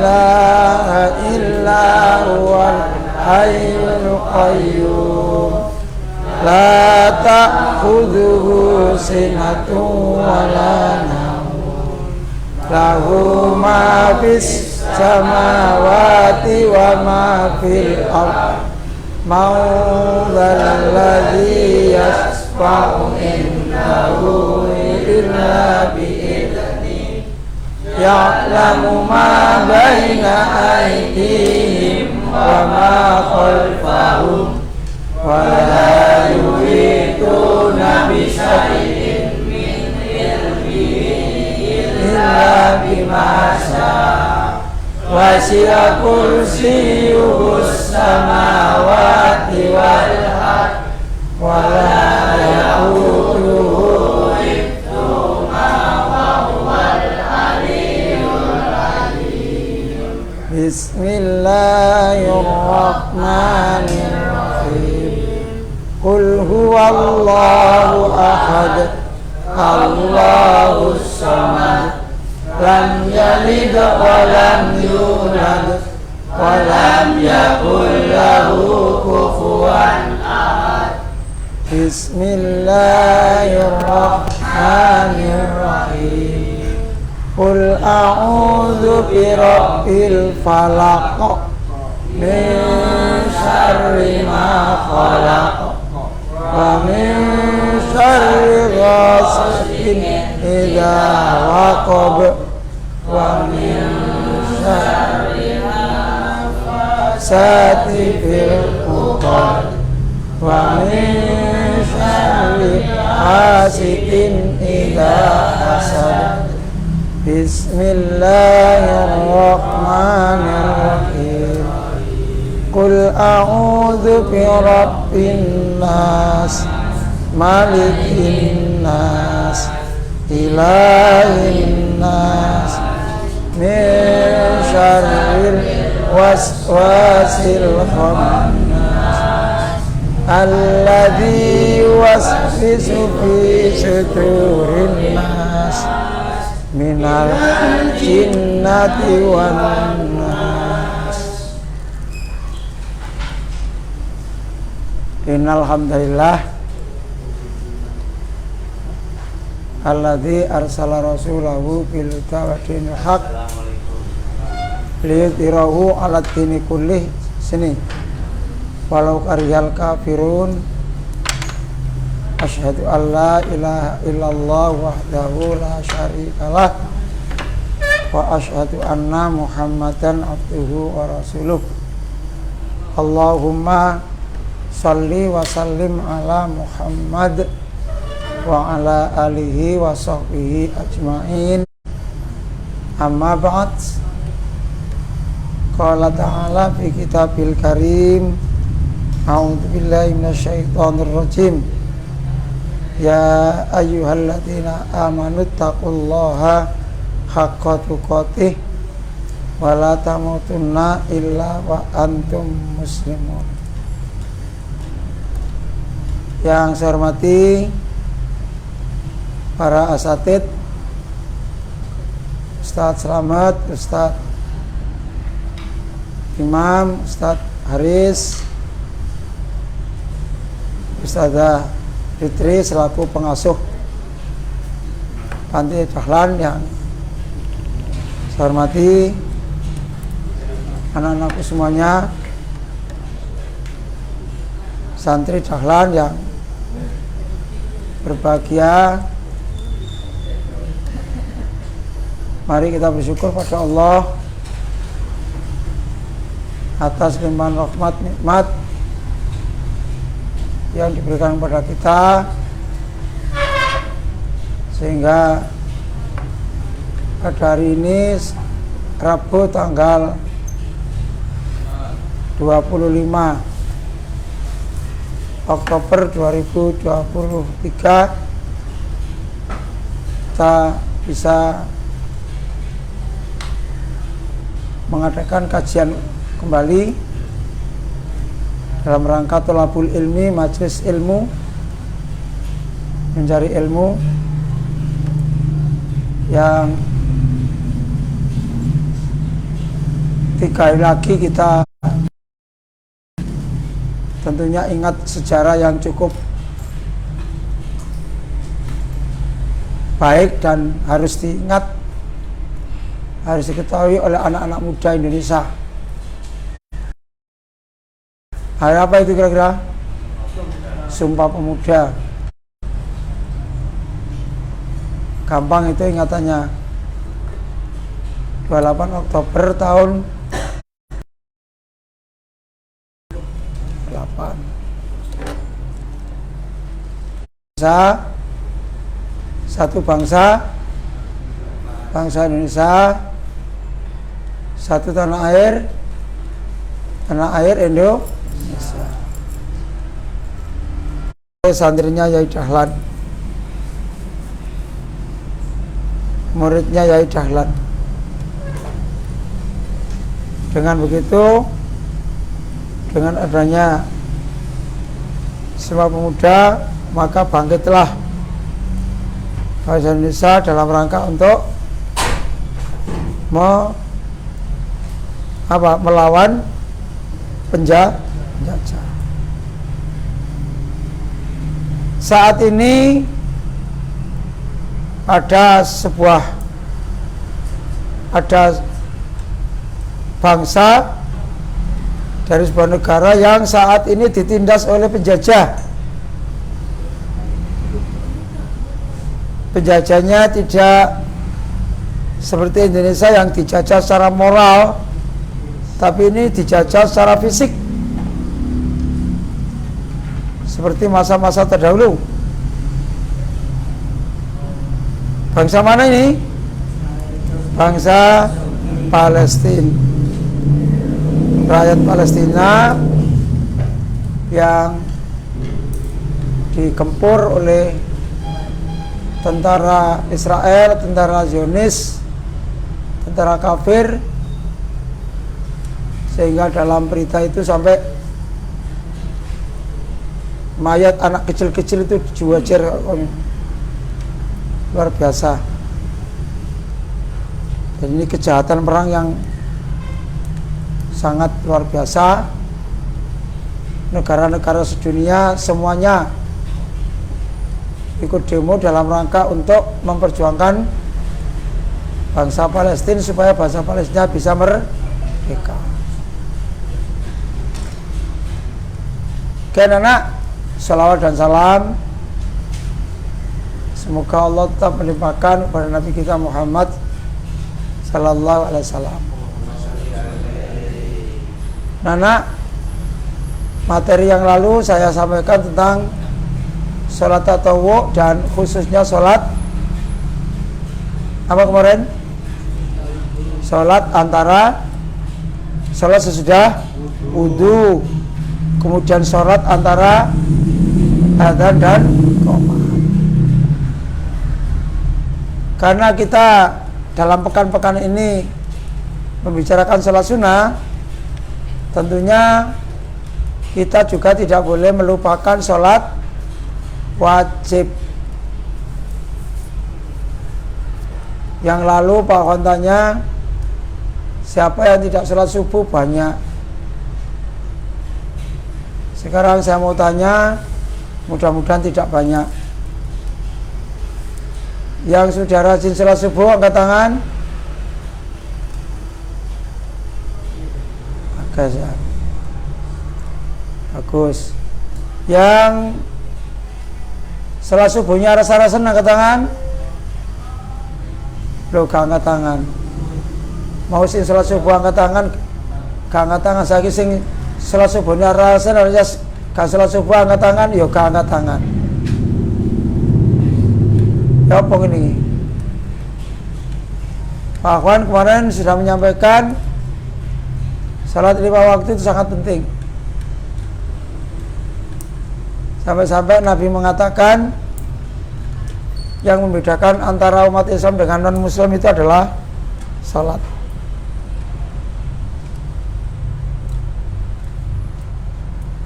ilaha illa huwal hayyul qayyum la ta'khudhuhu sinatun wa la nawm lahu ma fis samawati wa ma fil ardh man dzalladzi yashfa'u indahu illa bi'idhnihi ya'lamu ma baina aydihim wa ma khalfahum wa la yuhituna bi syai'in min ilmihi illa bima syaa wasi'a kursiyyuhus samawati wal ardh wa la ya'uduhu hifdhuhuma wa huwal aliyyul azim. Bismillahirrahmanirrahim. Qul huwallahu ahad Allahus samad lam yalid wa lam yulad wa lam yakul lahu kufuwan ahad. Bismillahirrahmanirrahim. Qul a'udzu birabbil falaq min syarri ma khalaq wa min syarri ghasiqin idza waqab wa min syarri nafasati fil 'uqad wa min syarri hasidin idza hasad. Bismillahirrahmanirrahim. Qul a'udzu birabbin nas malikin nas ilahin nas min syarril waswasil khannas alladzi yuwaswisu fi sudurin nas minal jinnati wan nas. Innal hamdalillah alladzi arsala rasulahu bil huda wa dinil haq liyudhhirahu 'ala dini kullih sini walau karihal kafirun. Asyhadu an la ilaha illallah wahdahu la syarikalah wa asyhadu anna muhammadan abduhu wa rasuluh. Allahumma shalli wa sallim ala Muhammad wa ala alihi wa sahbihi ajma'in. Amma ba'd. Qala ta'ala fi kitabil karim. A'udzu billahi minasyaitonir rajim. Ya ayyuhalladzina amanu taqullaha haqqa tuqatih wa la tamutunna illa wa antum muslimun. Yang saya hormati para asatid, Ustadz Slamet, Ustadz Imam, Ustadz Haris, Ustadzah Fitri selaku pengasuh Panti Dahlan yang saya hormati, anak-anakku semuanya, santri Dahlan yang berbahagia. Mari kita bersyukur pada Allah atas limpahan rahmat nikmat yang diberikan kepada kita, sehingga pada hari ini Rabu tanggal 25 Oktober 2023 kita bisa mengadakan kajian kembali dalam rangka thalabul ilmi, majelis ilmu, mencari ilmu yang Sekali lagi kita tentunya ingat sejarah yang cukup baik dan harus diingat, harus diketahui oleh anak-anak muda Indonesia. Hari apa itu kira-kira? Sumpah Pemuda. Gampang itu ingatannya. 28 Oktober tahun 8. Satu bangsa Indonesia, satu tanah air Indonesia. Santrinya Yai Dahlan, muridnya Yai Dahlan. Dengan begitu, dengan adanya Sumpah Pemuda, maka bangkitlah bangsa Indonesia dalam rangka untuk melawan penjajah. Saat ini ada bangsa dari sebuah negara yang saat ini ditindas oleh penjajah. Penjajahnya tidak seperti Indonesia yang dijajah secara moral, tapi ini dijajah secara fisik, seperti masa-masa terdahulu. Bangsa mana ini? Bangsa Palestina. Rakyat Palestina yang digempur oleh tentara Israel, tentara Zionis, tentara kafir, sehingga dalam berita itu sampai mayat anak kecil-kecil itu dijuajer. Luar biasa. Dan ini kejahatan perang yang sangat luar biasa. Negara-negara sedunia semuanya ikut demo dalam rangka untuk memperjuangkan bangsa Palestina supaya bangsa Palestina bisa merdeka. Oke anak, salawat dan salam semoga Allah tetap melimpahkan kepada Nabi kita Muhammad sallallahu alaihi wasallam. Nana, materi yang lalu saya sampaikan tentang sholat tatawwu dan khususnya sholat apa kemarin? Sholat sesudah wudu, kemudian sholat antara adzan dan qomat. Karena kita dalam pekan-pekan ini membicarakan sholat sunnah, tentunya kita juga tidak boleh melupakan sholat wajib. Yang lalu Pak Wan tanya, siapa yang tidak sholat subuh? Banyak. Sekarang saya mau tanya, mudah-mudahan tidak banyak. Yang sudah rajin sholat subuh angkat tangan. Bagus. Yang sholat subuhnya rasa-rasa angkat tangan. Loh, gak angkat tangan. Mau sing sholat subuh angkat tangan, gak angkat tangan. Saya sing sholat subuhnya rasa gak sholat subuh angkat tangan, yo gak angkat tangan. Ya apa ini? Pak Wan kemarin sudah menyampaikan salat 5 waktu itu sangat penting. Sampai-sampai Nabi mengatakan yang membedakan antara umat Islam dengan non-Muslim itu adalah salat.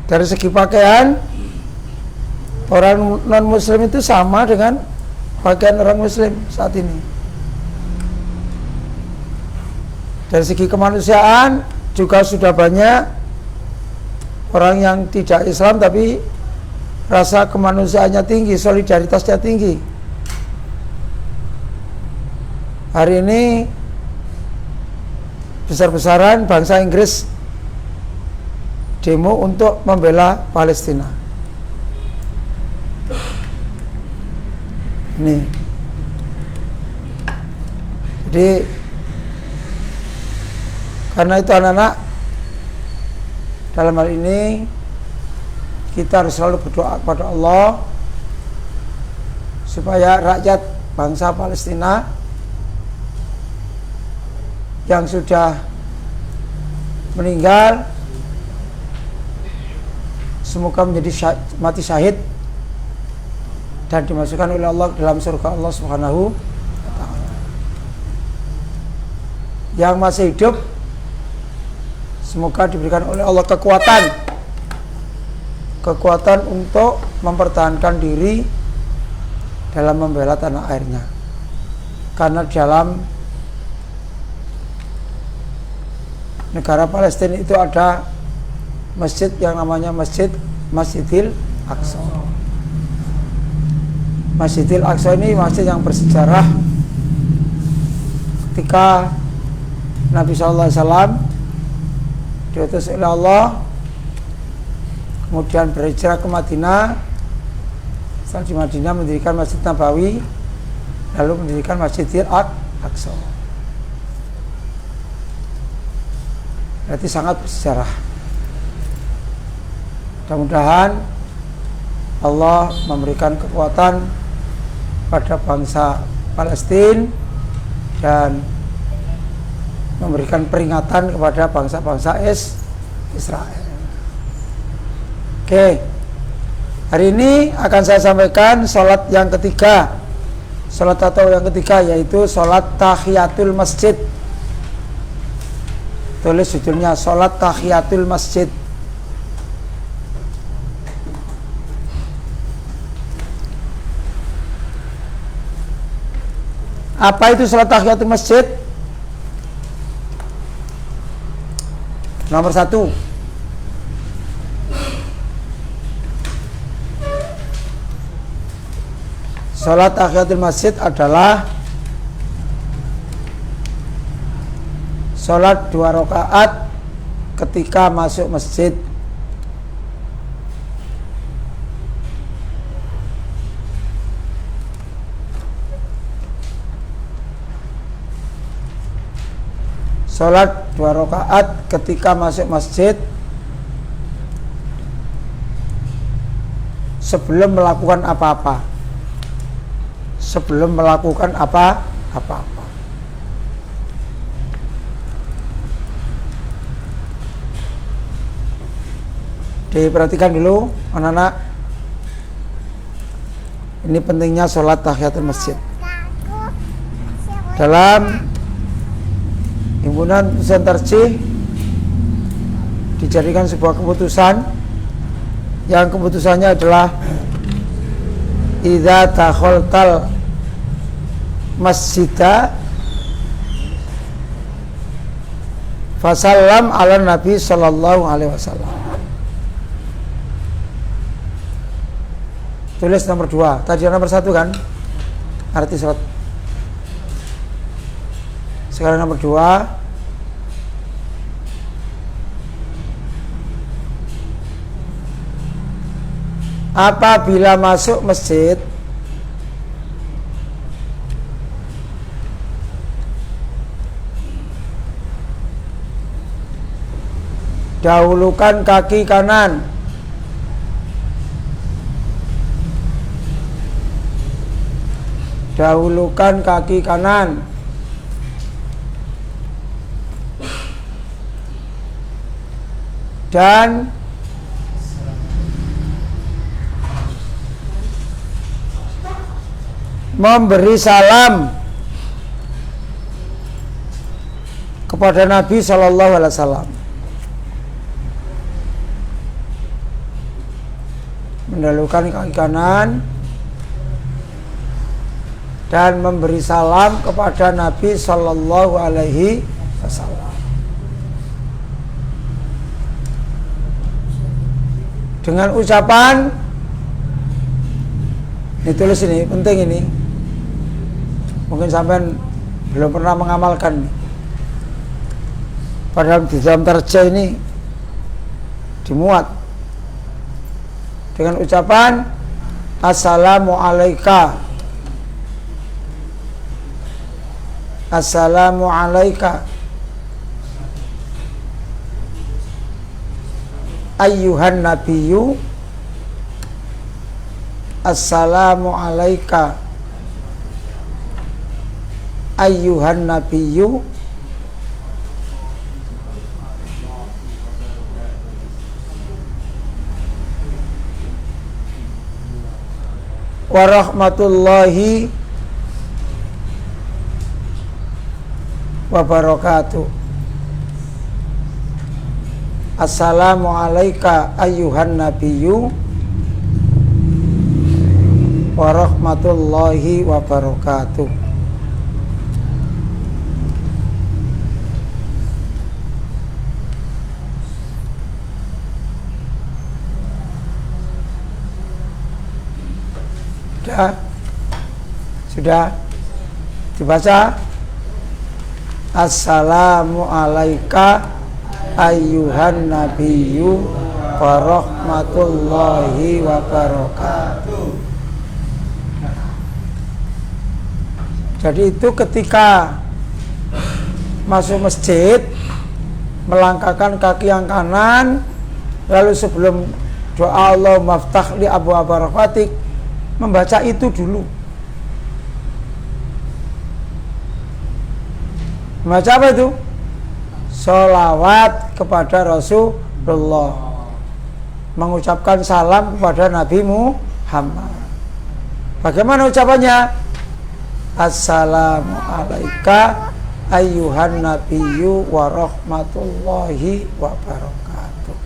Dari segi pakaian, orang non-Muslim itu sama dengan pakaian orang Muslim saat ini. Dari segi kemanusiaan juga sudah banyak orang yang tidak Islam tapi rasa kemanusiaannya tinggi, solidaritasnya tinggi. Hari ini besar-besaran bangsa Inggris demo untuk membela Palestina. Nih. Jadi karena itu anak-anak, dalam hal ini kita harus selalu berdoa kepada Allah supaya rakyat bangsa Palestina yang sudah meninggal semoga menjadi mati syahid dan dimasukkan oleh Allah dalam surga Allah Subhanahu wa ta'ala. Yang masih hidup semoga diberikan oleh Allah kekuatan untuk mempertahankan diri dalam membela tanah airnya. Karena dalam negara Palestina itu ada masjid yang namanya Masjidil Aqsa. Masjidil Aqsa ini masjid yang bersejarah. Ketika Nabi SAW diutus oleh Allah, kemudian berhijrah ke Madinah, setelah di Madinah mendirikan Masjid Nabawi, lalu mendirikan Masjidil Aqsa. Berarti sangat bersejarah. Mudah-mudahan Allah memberikan kekuatan pada bangsa Palestina dan memberikan peringatan kepada bangsa-bangsa Israel. Oke, hari ini akan saya sampaikan sholat yang ketiga. Sholat atau yang ketiga yaitu sholat tahiyatul masjid. Tulis judulnya sholat tahiyatul masjid. Apa itu sholat tahiyatul masjid? Nomor 1, sholat tahiyatul masjid adalah sholat 2 rakaat ketika masuk masjid. Sholat 2 rakaat ketika masuk masjid sebelum melakukan apa-apa. Sebelum melakukan apa-apa. Diperhatikan dulu anak-anak. Ini pentingnya sholat tahiyatul masjid. Dalam Himpunan Pesantren Tarjih dijadikan sebuah keputusan yang keputusannya adalah idza dakhaltal masjidah fasallam ala Nabi sallallahu alaihi wasallam. Tulis nomor 2. Tadi nomor 1 kan? Arti surat. Sekarang nomor 2. Apabila masuk masjid dahulukan kaki kanan, dahulukan kaki kanan, dan memberi salam kepada Nabi Shallallahu Alaihi Wasallam. Mendahulukan kaki kanan dan memberi salam kepada Nabi Shallallahu Alaihi wasallam. Dengan ucapan ditulis ini, penting ini. Mungkin sampean belum pernah mengamalkan. Padahal di dalam tarjah ini dimuat dengan ucapan assalamu alaika, assalamu alaika ayyuhan nabiyyu, assalamu alaika ayyuhan nabiyyu wa rahmatullahi wa barakatuh. Assalamu alaika ayyuhan nabiyyu wa rahmatullahi wa barakatuh. Sudah dibaca? Assalamu alaika ayyuhan nabiyyu wa rahmatullahi wa barakatuh. Jadi itu ketika masuk masjid, melangkahkan kaki yang kanan, lalu sebelum doa Allahumma ftah li abwaaba rahmatik, membaca itu dulu. Membaca apa itu? Sholawat kepada Rasulullah, mengucapkan salam kepada Nabi Muhammad. Bagaimana ucapannya? Assalamu alaika ayyuhan nabiyyu wa rahmatullahi wa barakatuh.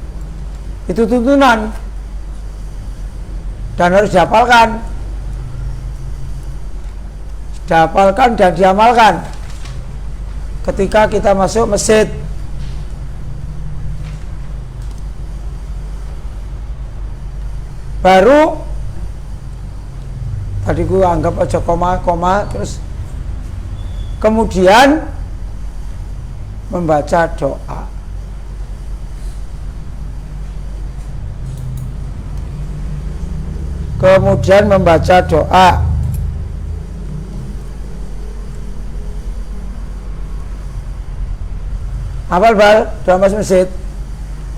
Itu tuntunan dan harus dihafalkan. Dihafalkan dan diamalkan ketika kita masuk masjid. Baru tadi gue anggap aja koma, terus kemudian membaca doa. Kemudian membaca doa. Hafal bal doa masuk masjid.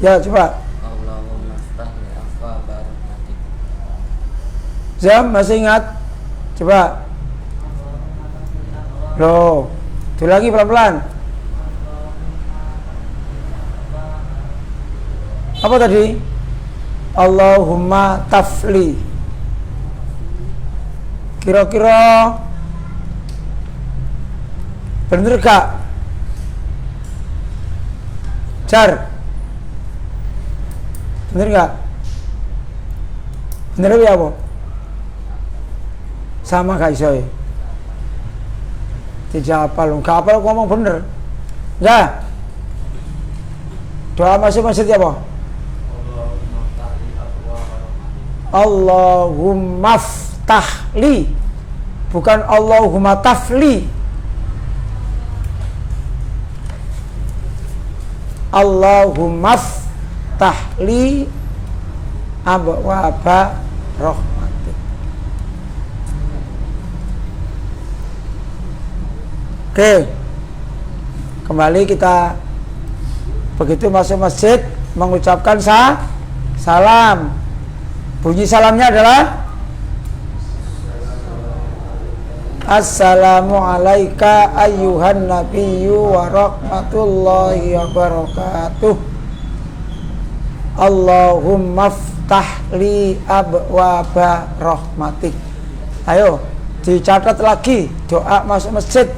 Ya coba. Allahumma ftah li abwaaba rahmatik. Zam masih ingat? Coba. Loh, itu lagi pelan-pelan. Apa tadi? Allahumma tafli. Kira-kira bener gak? Jar, bener gak? Bener ya apa? Sama gak iso ya? Tidak hafal, gak hafal ngomong bener. Ya. Doa masuk masjid ya apa? Allahumma ftahli, bukan Allahumma tafli. Allahumma ftahli abwaaba rahmatik. Oke, kembali kita begitu masuk masjid mengucapkan salam. Bunyi salamnya adalah Assalamu alaika ayyuhan nabiyyu wa rahmatullahi wa barakatuh. Allahumma ftah li abwaaba rahmatik. Ayo dicatat lagi doa masuk masjid.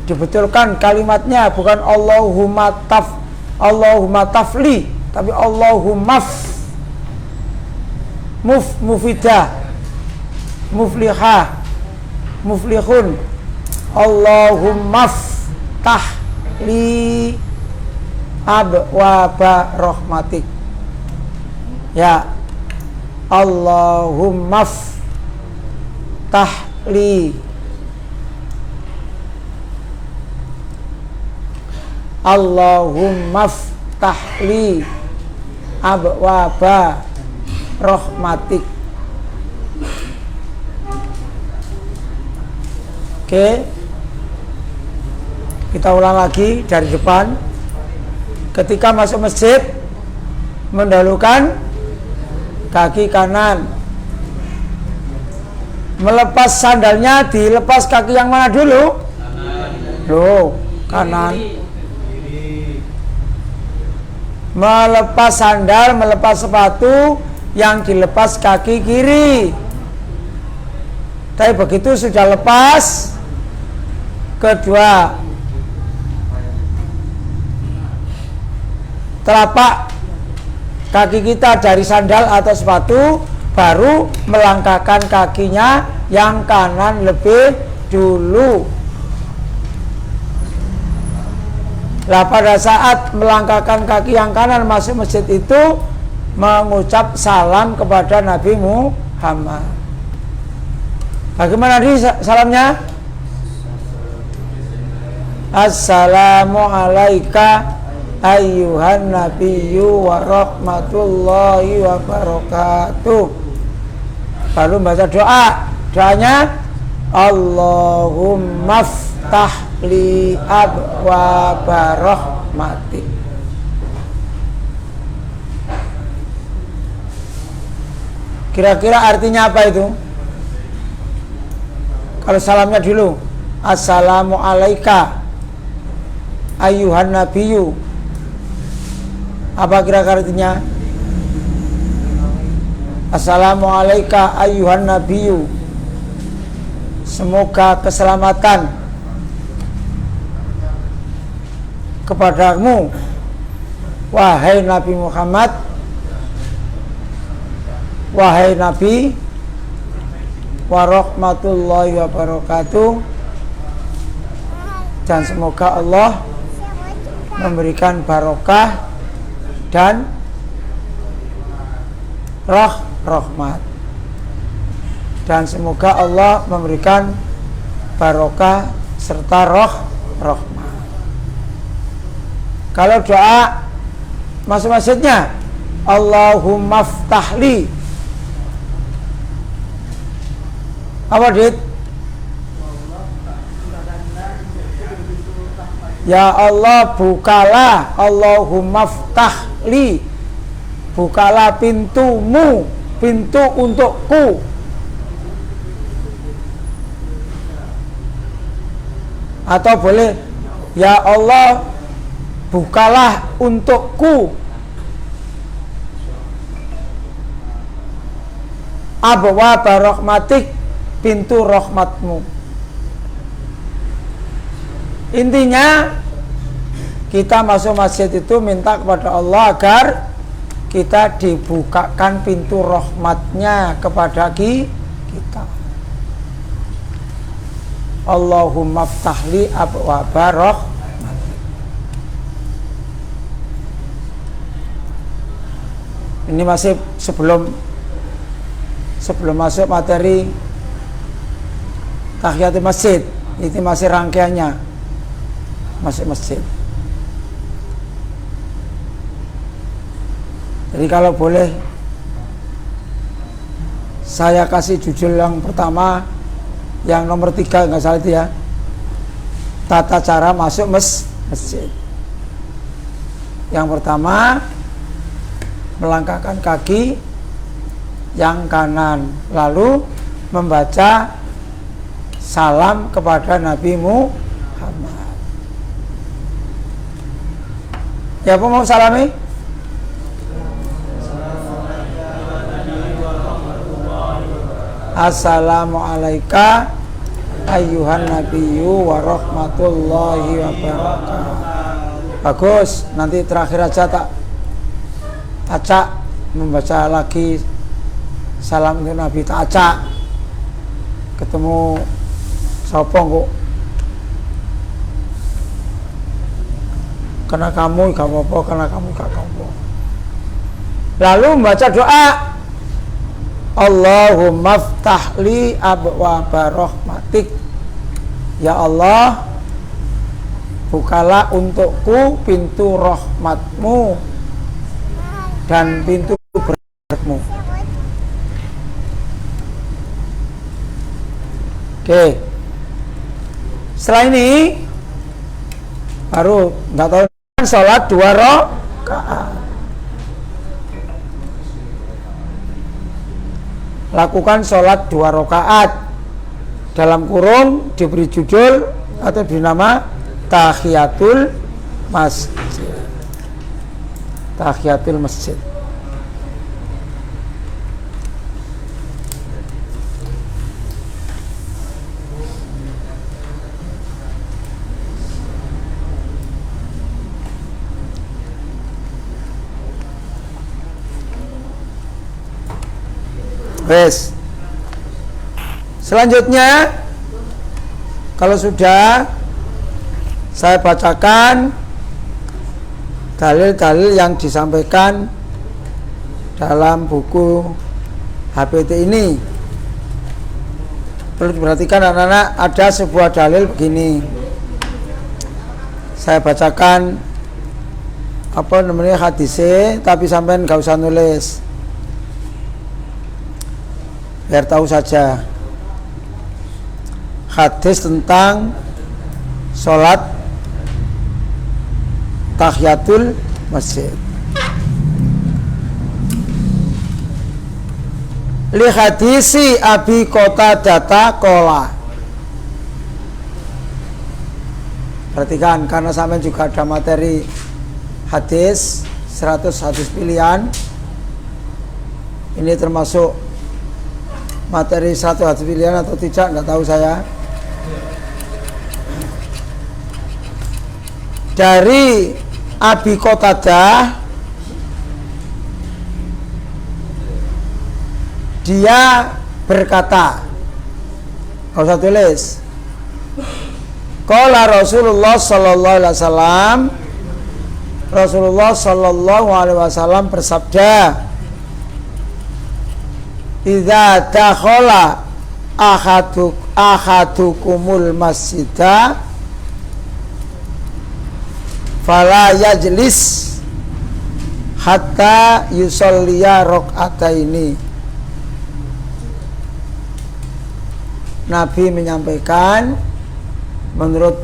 Dibetulkan kalimatnya, bukan Allahumma tafli, tapi Allahumma mufidah, muflihah, muflihun. Allahumma ftah li abwaba rahmatik. Ya, Allahumma ftahli Allahumma ftahli abwaba rahmatik. Oke, kita ulang lagi dari depan. Ketika masuk masjid, mendahulukan kaki kanan. Melepas sandalnya, dilepas kaki yang mana dulu? Loh, kanan. Melepas sandal, melepas sepatu, yang dilepas kaki kiri. Tapi begitu sudah lepas, kedua telapak kaki kita dari sandal atau sepatu, baru melangkahkan kakinya yang kanan lebih dulu. Nah, pada saat melangkahkan kaki yang kanan masuk masjid itu mengucap salam kepada Nabi Muhammad. Bagaimana tadi salamnya? Assalamu alayka ayyuhan nabiyyu wa rahmatullahi wa barakatuh. Baru baca doa. Doanya Allahumma ftah li abwaba rahmatik. Kira-kira artinya apa itu? Kalau salamnya dulu, assalamu alayka ayyuhan nabiyyu, apa kira-kira artinya? Assalamu alayka ayyuhan nabiyyu, semoga keselamatan kepadamu wahai Nabi Muhammad, wahai Nabi, wa rahmatullahi wa barakatuh, dan semoga Allah memberikan barokah dan rahmat, dan semoga Allah memberikan barokah serta rahmat. Kalau doa masuk masjidnya Allahumma ftahli, apa dit? Ya Allah bukalah, Allahumma ftahli, bukalah pintumu, pintu untukku. Atau boleh, ya Allah bukalah untukku abwaaba rahmatik, pintu rahmatmu. Intinya kita masuk masjid itu minta kepada Allah agar kita dibukakan pintu rahmatnya kepada kita. Allahumma ftahli abwaaba rahmatik. Ini masih sebelum masuk materi tahiyatul masjid. Ini masih rangkaiannya masuk masjid. Jadi kalau boleh saya kasih judul yang pertama, yang nomor 3 nggak salah itu ya, tata cara masuk masjid. Yang pertama, melangkahkan kaki yang kanan, lalu membaca salam kepada Nabi Muhammad. Ya, apa mau salami? Assalamu alayka ayyuhan nabiyyu wa rahmatullahi wa barakatuh. Bagus, nanti terakhir aja tak acak membaca lagi salam untuk Nabi, tak acak ketemu sapa kok. Karena kamu gak apa-apa, karena kamu gak apa-apa. Lalu membaca doa, Allahumma ftahli abwaaba rahmatik. Ya Allah, bukalah untukku pintu rahmatmu dan pintu berkatmu. Oke. Setelah ini baru nggak tahu sholat 2 rakaat. Lakukan sholat 2 rakaat, dalam kurung diberi judul atau dinama tahiyatul masjid. Tahiyatul masjid. Wes. Selanjutnya, kalau sudah saya bacakan dalil-dalil yang disampaikan dalam buku HPT ini. Perlu diperhatikan anak-anak, ada sebuah dalil begini. Saya bacakan hadisnya, tapi sampean gak usah nulis, biar tahu saja. Hadis tentang sholat tahiyatul masjid. Li hadisi Abi Qatadah qala. Perhatikan, karena sampai juga ada materi hadis 100 hadis pilihan. Ini termasuk materi 100 hadis pilihan atau tidak, nggak tahu saya. Dari Abi Qatadah, dia berkata, kau usah tulis. Qala Rasulullah sallallahu alaihi wasallam, Rasulullah sallallahu alaihi wasallam bersabda, idza dakhala ahadukumul masjidah fala yajlis hatta yusolliya rakaataini. Nabi menyampaikan, menurut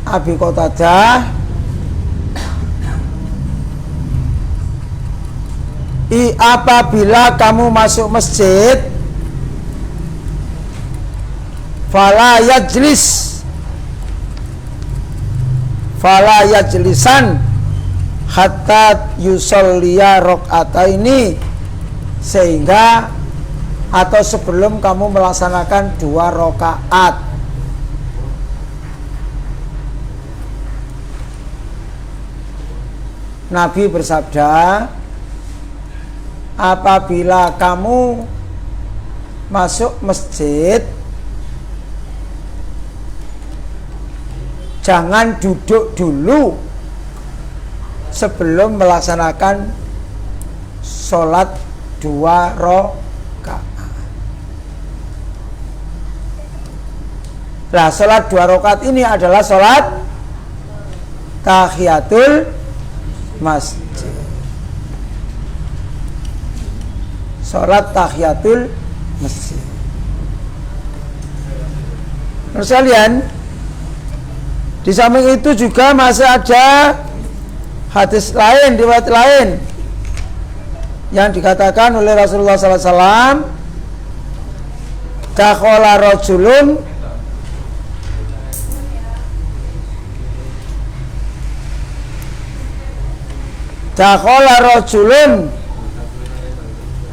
Abi Qatadah, apabila kamu masuk masjid, fala yajlisan hatta yusolliya rakaataini, sehingga atau sebelum kamu melaksanakan 2 rakaat. Nabi bersabda, apabila kamu masuk masjid, jangan duduk dulu sebelum melaksanakan sholat 2 rakaat. Nah, sholat 2 rakaat ini adalah sholat tahiyatul masjid. Sholat tahiyatul masjid. Terus kalian, di samping itu juga masih ada hadis lain, riwayat lain yang dikatakan oleh Rasulullah SAW, dakhala rajulun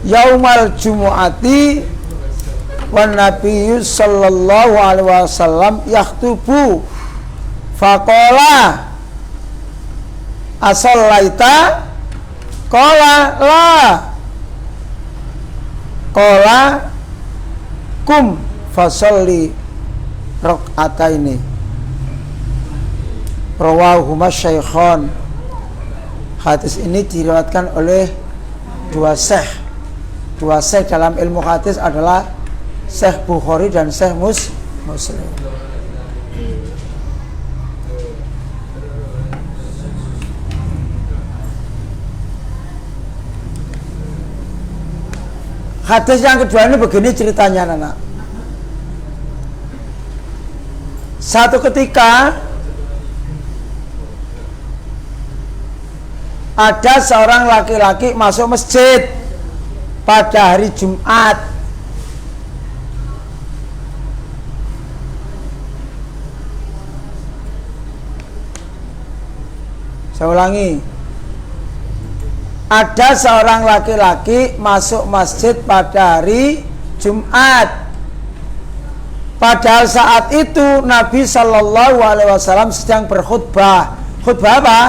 yaumal jumu'ati wan nabiyyu sallallahu alaihi wasallam yaktubu faqala asallaita qala la qala kum fasalli rakaataini. Rawahuma Syaikhan. Hadis ini diriwayatkan oleh dua syekh. Dua syekh dalam ilmu hadis adalah Syekh Bukhari dan Syekh Muslim. Hadis yang kedua ini begini ceritanya, anak. Satu ketika ada seorang laki-laki masuk masjid pada hari Jumat. Saya ulangi. Ada seorang laki-laki masuk masjid pada hari Jumat. Padahal saat itu Nabi Shallallahu Alaihi Wasallam sedang berkhutbah. Khutbah apa?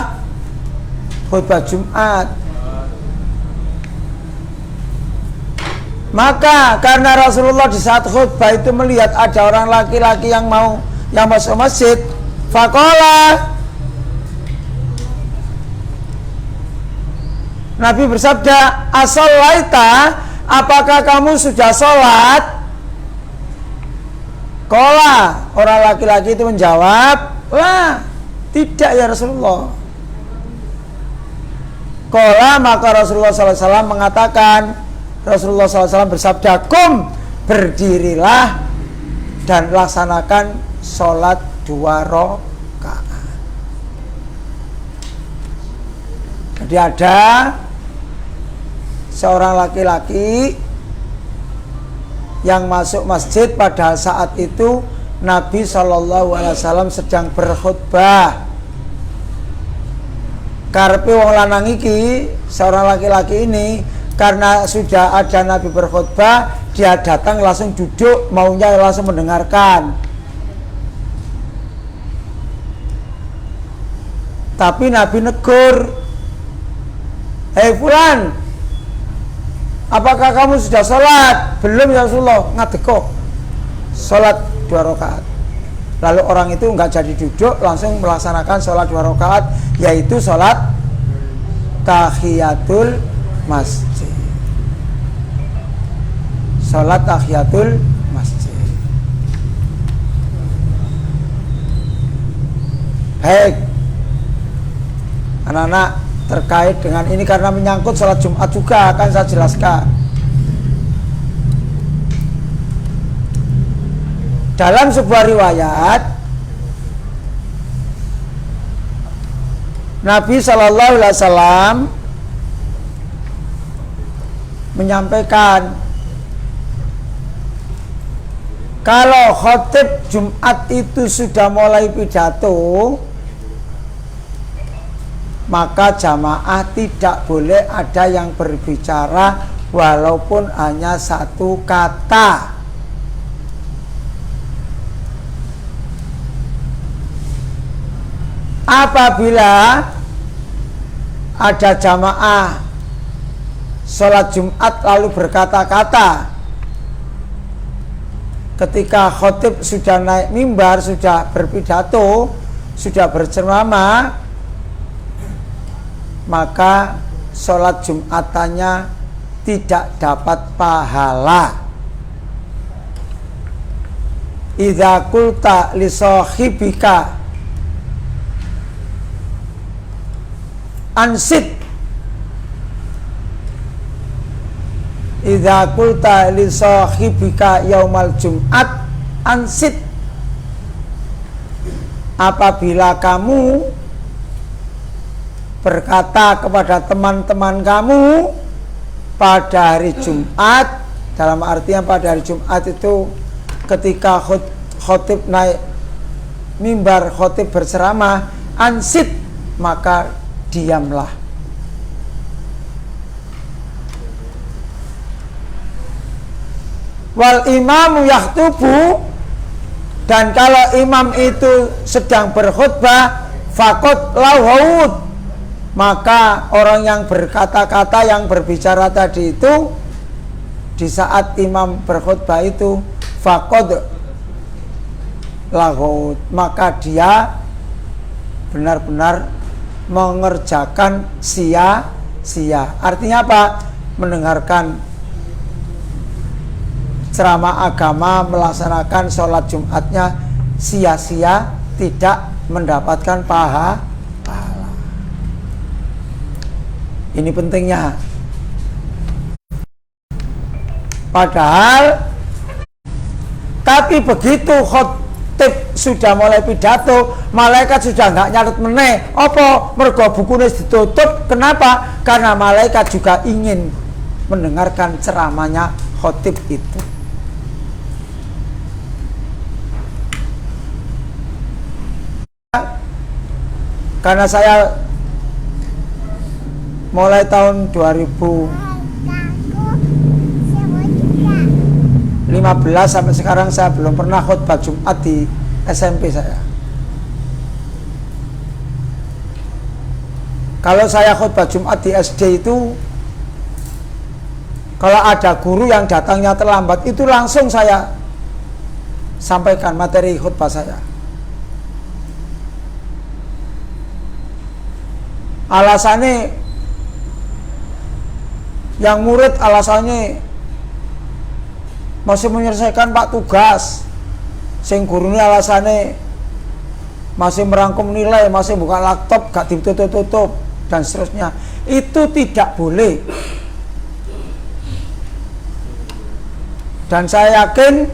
Khutbah Jumat. Maka karena Rasulullah di saat khutbah itu melihat ada orang laki-laki yang masuk masjid, faqala, Nabi bersabda, "As-shalaita, apakah kamu sudah sholat?" Qala, orang laki-laki itu menjawab, "La, tidak ya Rasulullah." Qala, maka Rasulullah SAW mengatakan, Rasulullah SAW bersabda, "Kum, berdirilah dan laksanakan sholat 2 rakaat." Jadi ada seorang laki-laki yang masuk masjid pada saat itu Nabi SAW sedang berkhutbah. Karepe wong lanang iki, seorang laki-laki ini, karena sudah ada Nabi berkhutbah, dia datang langsung duduk, maunya langsung mendengarkan. Tapi Nabi negur, "Hei fulan, apakah kamu sudah sholat?" "Belum ya Rasulullah." "Ngadeko sholat 2 rakaat." Lalu orang itu nggak jadi duduk, langsung melaksanakan sholat 2 rakaat, yaitu sholat tahiyatul masjid. Sholat tahiyatul masjid. Baik, anak-anak, terkait dengan ini karena menyangkut sholat Jumat juga akan saya jelaskan. Dalam sebuah riwayat, Nabi Shallallahu Alaihi Wasallam menyampaikan, kalau khotib Jumat itu sudah mulai pidato, maka jamaah tidak boleh ada yang berbicara walaupun hanya 1 kata. Apabila ada jamaah sholat Jumat lalu berkata-kata ketika khotib sudah naik mimbar, sudah berpidato, sudah berceramah, maka sholat Jumatannya tidak dapat pahala. Idza qulta li sahibika ansit, idza qulta li sahibika yaumal Jum'at ansit, apabila kamu berkata kepada teman-teman kamu pada hari Jumat, dalam artian pada hari Jumat itu ketika khotib naik mimbar, khotib berceramah, ansit, maka diamlah. Wal imamu yaktubu, dan kalau imam itu sedang berkhutbah, fakot lauhaud, maka orang yang berkata-kata, yang berbicara tadi itu, di saat imam berkhutbah itu, fakot lauhaud, maka dia benar-benar mengerjakan sia-sia. Artinya apa? Mendengarkan ceramah agama, melaksanakan sholat Jumatnya sia-sia, tidak mendapatkan pahala. Ini pentingnya. Padahal tapi begitu khotib sudah mulai pidato, malaikat sudah nggak nyatet meneh. Apa? Mergo bukune ditutup. Kenapa? Karena malaikat juga ingin mendengarkan ceramahnya khotib itu. Karena saya mulai tahun 2015 sampai sekarang saya belum pernah khutbah Jumat di SMP saya. Kalau saya khutbah Jumat di SD itu, kalau ada guru yang datangnya terlambat, itu langsung saya sampaikan materi khutbah saya. Alasannya yang murid alasannya masih menyelesaikan pak tugas, sing gurunya alasannya masih merangkum nilai, masih buka laptop, gak ditutup-tutup dan seterusnya. Itu tidak boleh. Dan saya yakin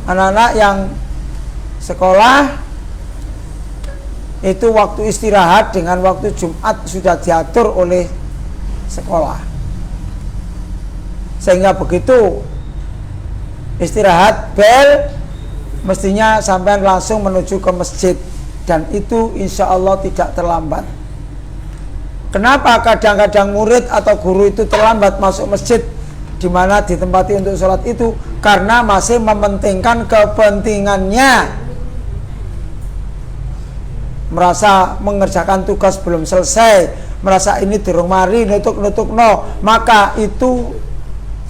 anak-anak yang sekolah itu waktu istirahat dengan waktu Jumat sudah diatur oleh sekolah, sehingga begitu istirahat bel mestinya sampai langsung menuju ke masjid, dan itu insya Allah tidak terlambat. Kenapa kadang-kadang murid atau guru itu terlambat masuk masjid di mana ditempati untuk sholat itu? Karena masih mementingkan kepentingannya, merasa mengerjakan tugas belum selesai, merasa ini durung mari nutuk no, maka itu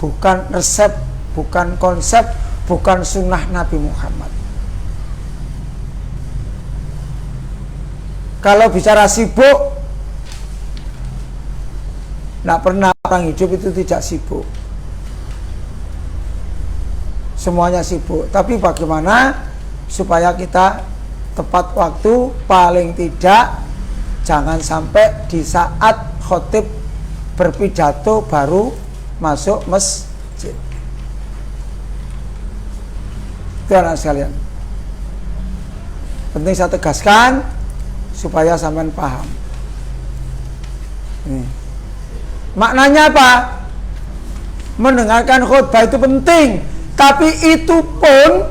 bukan resep, bukan konsep, bukan sunnah Nabi Muhammad. Kalau bicara sibuk, tidak pernah orang hidup itu tidak sibuk, semuanya sibuk. Tapi bagaimana supaya kita tepat waktu, paling tidak jangan sampai di saat khotib berpidato baru masuk masjid. Itu anak sekalian, penting saya tegaskan supaya sampean paham. Ini maknanya apa? Mendengarkan khutbah itu penting, tapi itu pun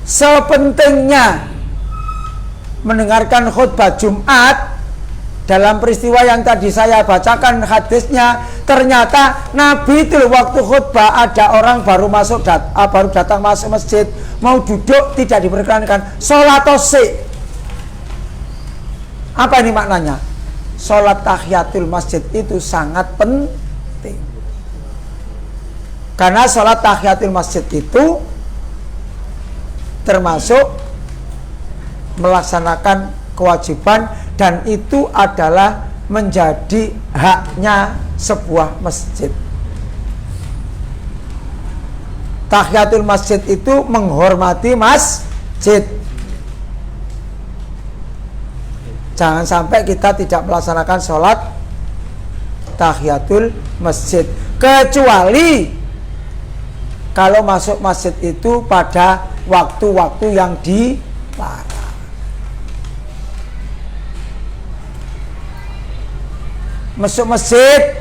sepentingnya mendengarkan khutbah Jumat. Dalam peristiwa yang tadi saya bacakan hadisnya, ternyata Nabi itu waktu khutbah ada orang baru datang masuk masjid, mau duduk tidak diperkenankan, sholat tosik. Apa ini maknanya? Sholat tahiyatul masjid itu sangat penting, karena sholat tahiyatul masjid itu termasuk melaksanakan kewajiban, dan itu adalah menjadi haknya sebuah masjid. Tahiyatul masjid itu menghormati masjid. Jangan sampai kita tidak melaksanakan sholat tahiyatul masjid, kecuali kalau masuk masjid itu pada waktu-waktu yang dilarang. Masuk masjid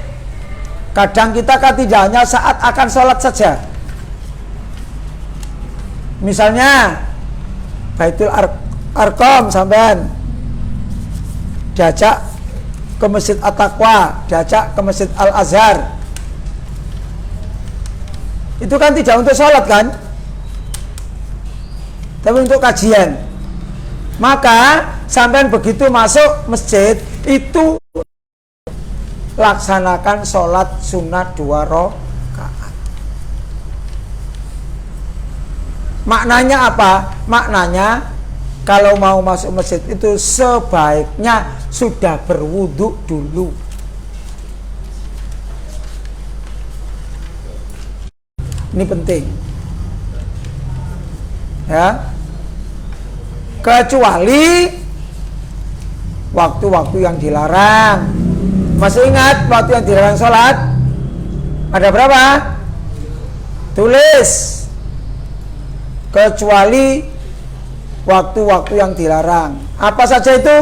kadang kita kan tidak hanya saat akan sholat saja. Misalnya Baitul Arqam sampean diajak ke Masjid At-Taqwa, diajak ke Masjid Al-Azhar, itu kan tidak untuk sholat kan, tapi untuk kajian. Maka sampean begitu masuk masjid itu laksanakan sholat sunat 2 rakaat. Maknanya apa? Maknanya kalau mau masuk masjid itu sebaiknya sudah berwudu dulu. Ini penting. Ya. Kecuali waktu-waktu yang dilarang. Masih ingat waktu yang dilarang sholat? Ada berapa? Tulis. Kecuali waktu-waktu yang dilarang. Apa saja itu?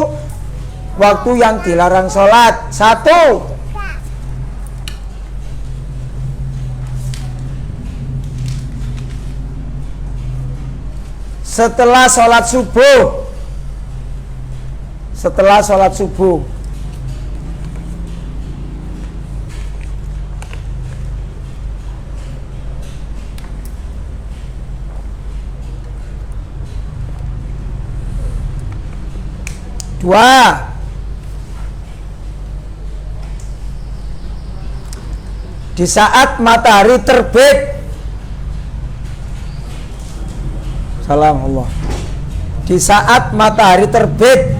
Waktu yang dilarang sholat. 1. Setelah sholat subuh. Setelah sholat subuh. Dua, di saat matahari terbit. Salam Allah. Di saat matahari terbit.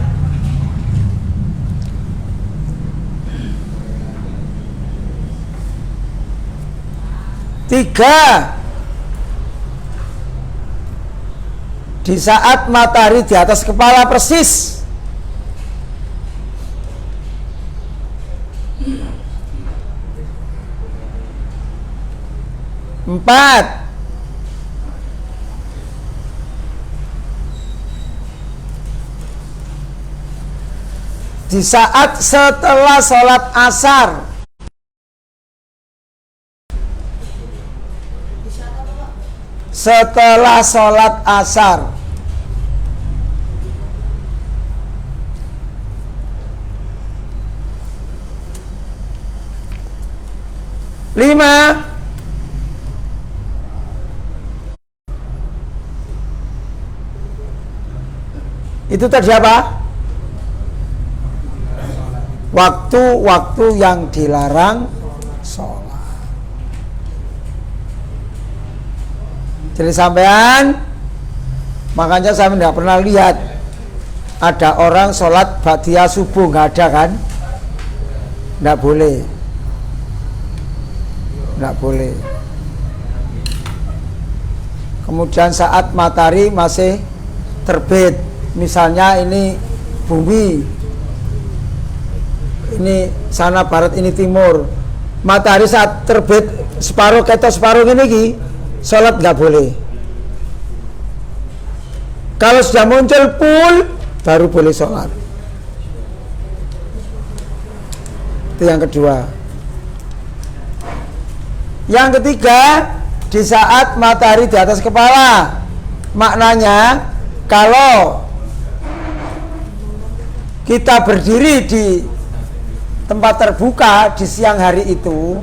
Tiga, di saat matahari di atas kepala persis. Empat, di saat setelah sholat asar. Setelah sholat asar. 5, itu tadi apa? Waktu-waktu yang dilarang sholat. Jadi sampean, makanya saya tidak pernah lihat ada orang sholat ba'diyah subuh, nggak ada kan? Nggak boleh, nggak boleh. Kemudian saat matahari masih terbit, misalnya ini bumi, ini sana barat, ini timur, matahari saat terbit separuh ketok separuh ini sholat nggak boleh. Kalau sudah muncul full baru boleh sholat. Itu yang kedua. Yang ketiga, di saat matahari di atas kepala. Maknanya kalau kita berdiri di tempat terbuka di siang hari itu,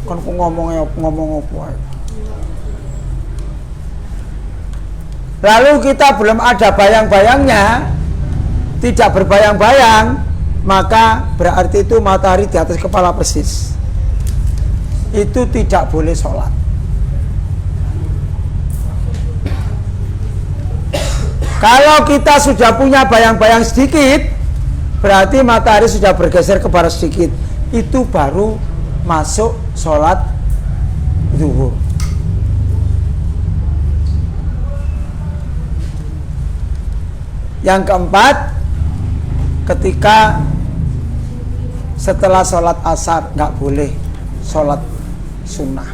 kan ngomong apa? Lalu kita belum ada bayang-bayangnya, tidak berbayang-bayang, maka berarti itu matahari di atas kepala persis. Itu tidak boleh sholat. Kalau kita sudah punya bayang-bayang sedikit, berarti matahari sudah bergeser ke barat sedikit. Itu baru masuk sholat zuhur. Yang keempat, ketika setelah sholat asar nggak boleh sholat sunnah.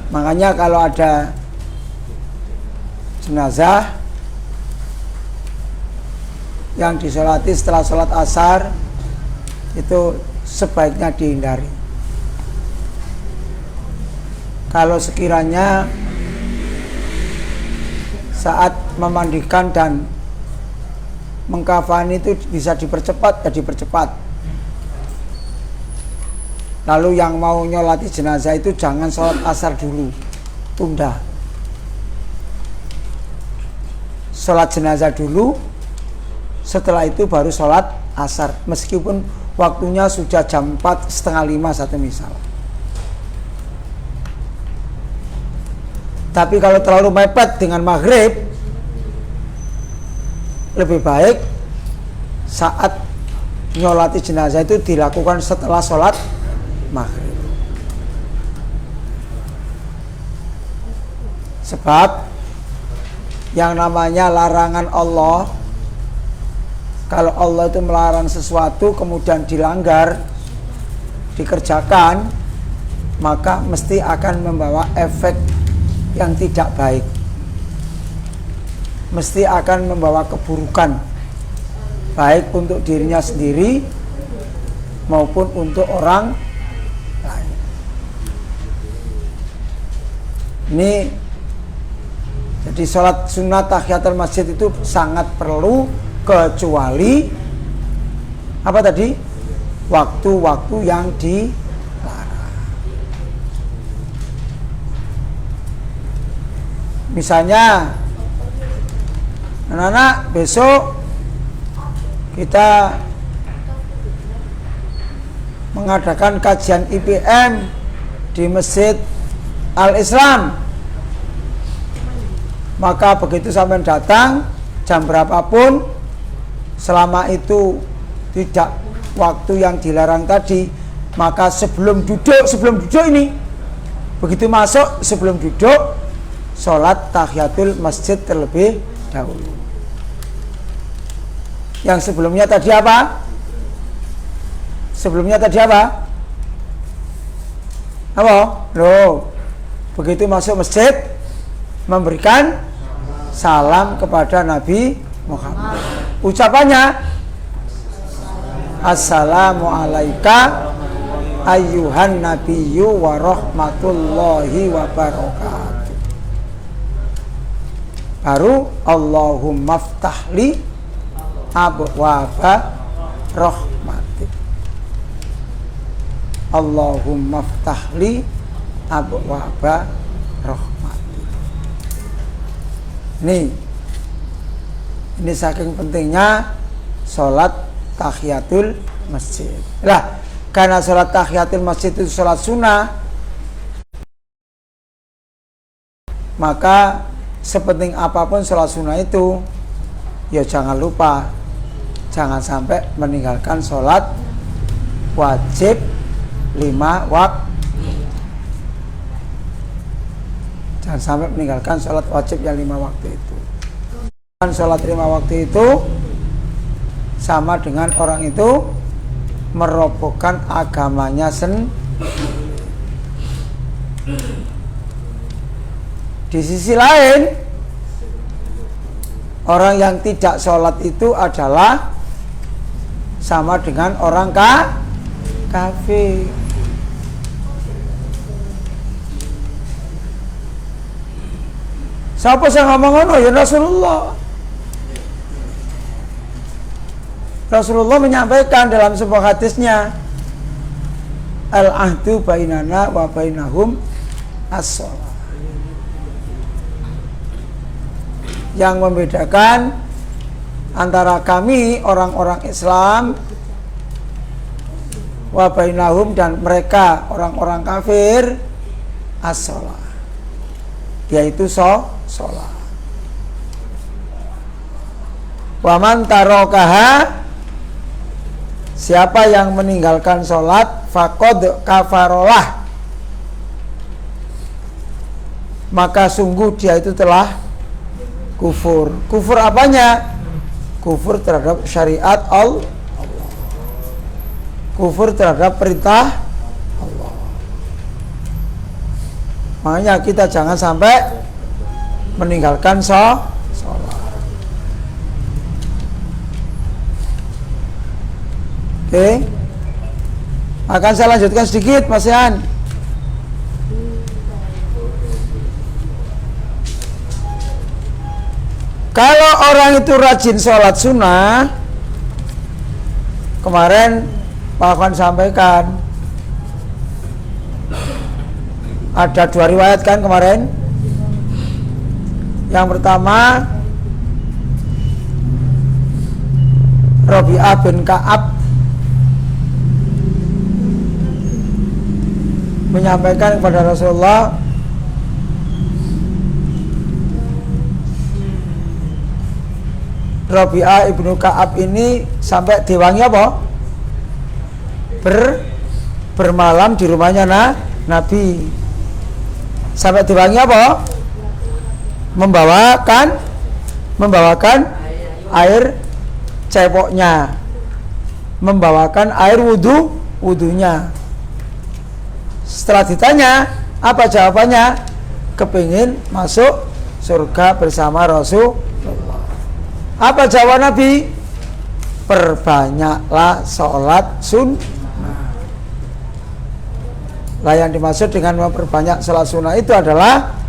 Makanya kalau ada jenazah yang disolati setelah sholat asar, itu sebaiknya dihindari. Kalau sekiranya saat memandikan dan mengkafani itu bisa dipercepat, ya dipercepat. Lalu yang mau nyolati jenazah itu jangan sholat asar dulu, tunda. Sholat jenazah dulu, setelah itu baru sholat asar, meskipun waktunya sudah jam 4, setengah 5 satu misal. Tapi kalau terlalu mepet dengan maghrib, lebih baik saat nyolati jenazah itu dilakukan setelah sholat maghrib. Sebab yang namanya larangan Allah, kalau Allah itu melarang sesuatu kemudian dilanggar, dikerjakan, maka mesti akan membawa efek yang tidak baik, mesti akan membawa keburukan, baik untuk dirinya sendiri maupun untuk orang lain. Ini jadi sholat sunat tahiyatul masjid itu sangat perlu, kecuali apa tadi? Waktu-waktu yang dilarang. Misalnya, anak-anak besok kita mengadakan kajian IPM di Masjid Al-Islam. Maka begitu sampai datang jam berapapun, selama itu tidak waktu yang dilarang tadi, maka sebelum duduk ini, begitu masuk sebelum duduk, sholat tahiyatul masjid terlebih dahulu. Yang sebelumnya tadi apa? Sebelumnya tadi apa? Apa? Loh, begitu masuk masjid memberikan salam kepada Nabi Muhammad. Ucapannya Assalamualaikum ayyuhan nabiyyu wa rahmatullahi wa barakatuh. Baru Allahumma ftahli abwaba rahmatik. Allahumma ftahli abwaba rahmatik. Ini saking pentingnya sholat tahiyatul masjid. Lah, karena sholat tahiyatul masjid itu sholat sunnah, maka sepenting apapun sholat sunnah itu, ya jangan lupa, jangan sampai meninggalkan sholat wajib 5 waktu. Jangan sampai meninggalkan sholat wajib yang 5 waktu itu. Sholat 5 waktu itu sama dengan orang itu merobohkan agamanya sendiri. Di sisi lain, orang yang tidak sholat itu adalah sama dengan orang kafir. Siapa yang ngomong ngono? Ya Rasulullah. Rasulullah menyampaikan dalam sebuah hadisnya, al-ahdu bainana wa bainahum as-shalah. Yang membedakan antara kami orang-orang Islam wa bainahum dan mereka orang-orang kafir as-shalah, yaitu sholat. Wa man tarakaha, siapa yang meninggalkan sholat, faqad kafarolah, maka sungguh dia itu telah kufur. Kufur apanya? Kufur terhadap syariat Allah, kufur terhadap perintah Allah. Makanya kita jangan sampai meninggalkan sholat. Oke, akan saya lanjutkan sedikit, Mas Yan. Kalau orang itu rajin sholat sunnah, kemarin Pak Afan sampaikan ada 2 riwayat kan kemarin. Yang pertama, Rabi'ah bin Ka'ab menyampaikan kepada Rasulullah, Rabi'ah ibnu Ka'ab ini sampai diwangi apa? Bermalam di rumahnya Nabi. Sampai diwangi apa? Membawakan air ceboknya, membawakan air wudunya. Setelah ditanya, apa jawabannya? Kepingin masuk surga bersama Rasulullah. Apa jawaban Nabi? Perbanyaklah sholat sunnah. Lah yang dimaksud dengan memperbanyak sholat sunnah itu adalah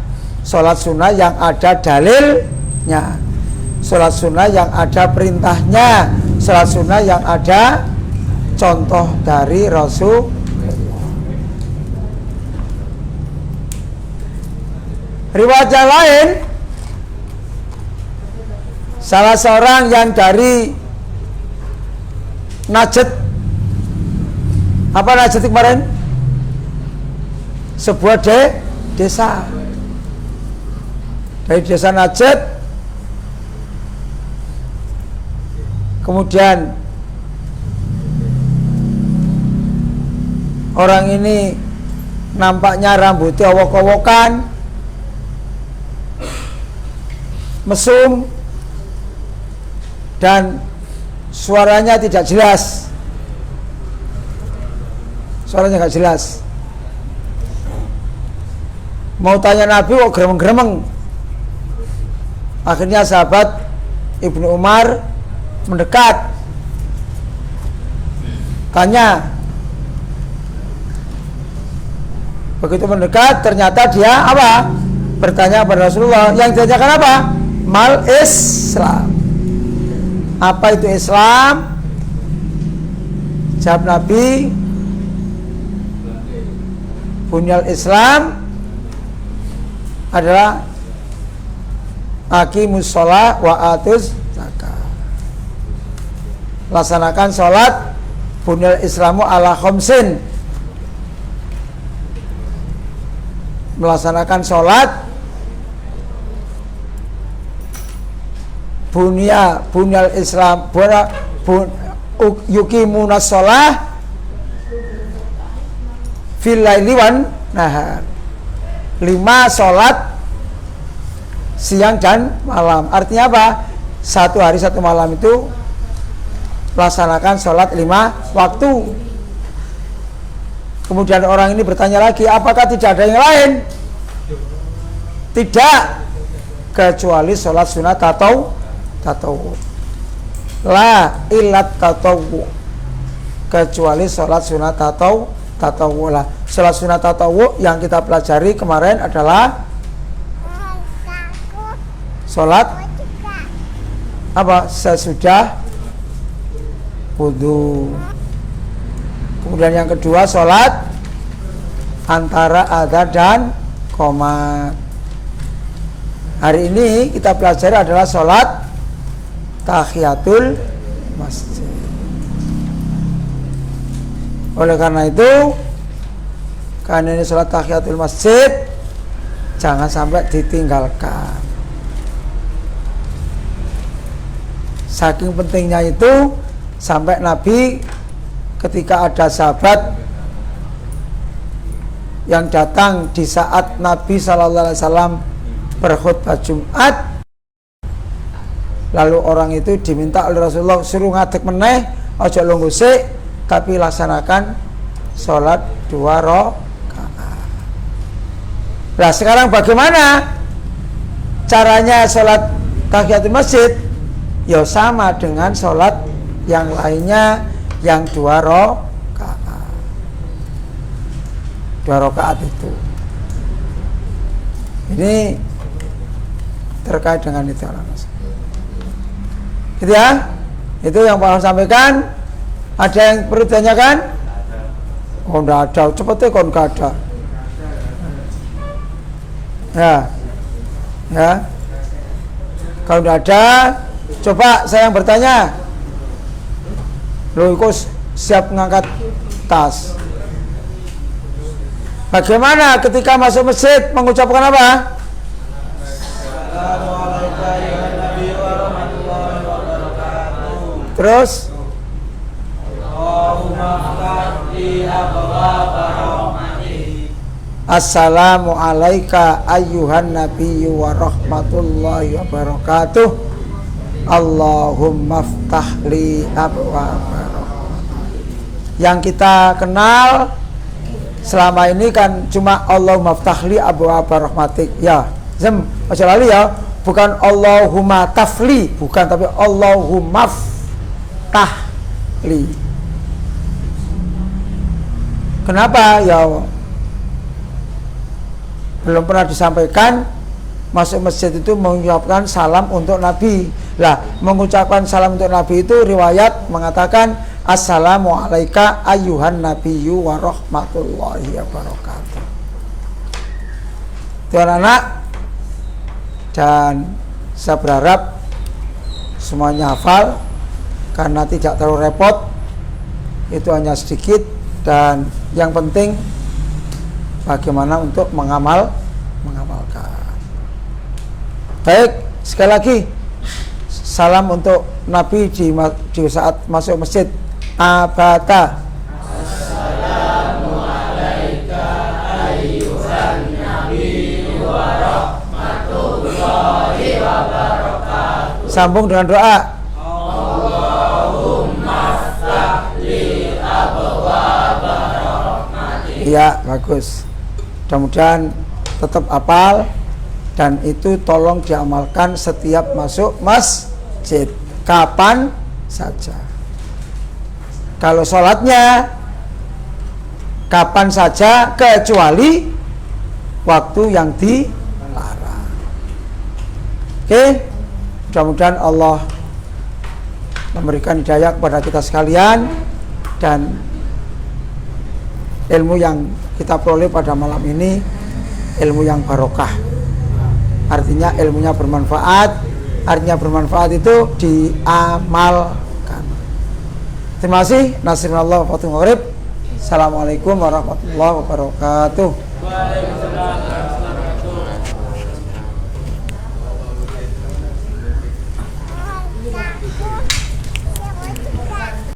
sholat sunnah yang ada dalilnya, sholat sunnah yang ada perintahnya, sholat sunnah yang ada contoh dari Rasul. Riwayat yang lain, salah seorang yang dari Najd, apa Najd kemarin? Sebuah desa. Dari desa Najd, kemudian orang ini nampaknya rambutnya owok-owokan, mesum, dan suaranya tidak jelas. Suaranya tidak jelas. Mau tanya Nabi kok gremeng-gremeng. Akhirnya sahabat Ibnu Umar mendekat, tanya. Begitu mendekat, ternyata dia apa? Bertanya kepada Rasulullah. Yang ditanyakan apa? Mal Islam. Apa itu Islam? Jawab Nabi, bunyal Islam adalah aqimus sholat wa atuz zakat. Laksanakan sholat, bunyal Islamu ala khamsin. Melaksanakan sholat, bunyal Islam yuqimunas sholah fil laili wan nahar. 5 sholat siang dan malam. Artinya apa? 1 hari 1 malam itu laksanakan sholat 5 waktu. Kemudian orang ini bertanya lagi, apakah tidak ada yang lain? Tidak, kecuali sholat sunat tatawu. La ilat tatawu, kecuali sholat sunat tatawu lah. Sholat sunat tatawu yang kita pelajari kemarin adalah sholat apa? Sesudah wudu. Kemudian yang kedua sholat antara adzan dan qomat. Hari ini kita pelajari adalah sholat tahiyatul masjid. Oleh karena itu, karena ini sholat tahiyatul masjid, jangan sampai ditinggalkan. Saking pentingnya itu, sampai Nabi ketika ada sahabat yang datang di saat Nabi SAW berkhutbah Jumat, lalu orang itu diminta oleh Rasulullah suruh ngadeg meneh, ojo lungguh sik, tapi laksanakan sholat 2 rakaat. Nah sekarang bagaimana caranya sholat tahiyatul masjid? Ya sama dengan sholat yang lainnya, yang 2 rakaat. 2 rakaat itu. Ini terkait dengan itu. Gitu ya. Itu yang Pak sampaikan. Ada yang perlu ditanyakan? Oh enggak ada, cepetnya kon enggak ada. Ya. Kalau enggak ada, coba saya yang bertanya. Loh, kok siap ngangkat tas? Bagaimana ketika masuk masjid mengucapkan apa? Assalamualaikum warahmatullahi wabarakatuh. Terus Assalamu alayka ayyuhan nabiyyu wa rahmatullahi wa barakatuh. Allahumma ftah li abwaaba rahmatik. Yang kita kenal selama ini kan cuma Allahumma ftah li abwaaba rahmatik. Ya, Zem, aja lali ya. Bukan Allahumma tafli, bukan, tapi Allahumma ftah li. Kenapa? Ya belum pernah disampaikan masuk masjid itu mengucapkan salam untuk Nabi. Lah, mengucapkan salam untuk Nabi itu riwayat mengatakan Assalamu alayka ayyuhan nabiyyu wa rahmatullahi wa barakatuh. Itu anak-anak, dan saya berharap semuanya hafal karena tidak terlalu repot. Itu hanya sedikit, dan yang penting bagaimana untuk mengamalkan. Baik, sekali lagi salam untuk Nabi di saat masuk masjid. Abata. Assalamu alayka ayyuhan nabiyyu wa rahmatullahi wa barakatuh. Sambung dengan doa. Allahumma ftah li abwaaba rahmatik. Iya, bagus. Mudah-mudahan tetap hafal, dan itu tolong diamalkan setiap masuk masjid kapan saja. Kalau sholatnya kapan saja kecuali waktu yang dilarang. Oke, mudah-mudahan Allah memberikan hidayah kepada kita sekalian, dan ilmu yang kita peroleh pada malam ini ilmu yang barokah. Artinya ilmunya bermanfaat. Artinya bermanfaat itu diamalkan. Terima kasih. Nasrullah wa fatul maghrib. Assalamualaikum warahmatullahi wabarakatuh.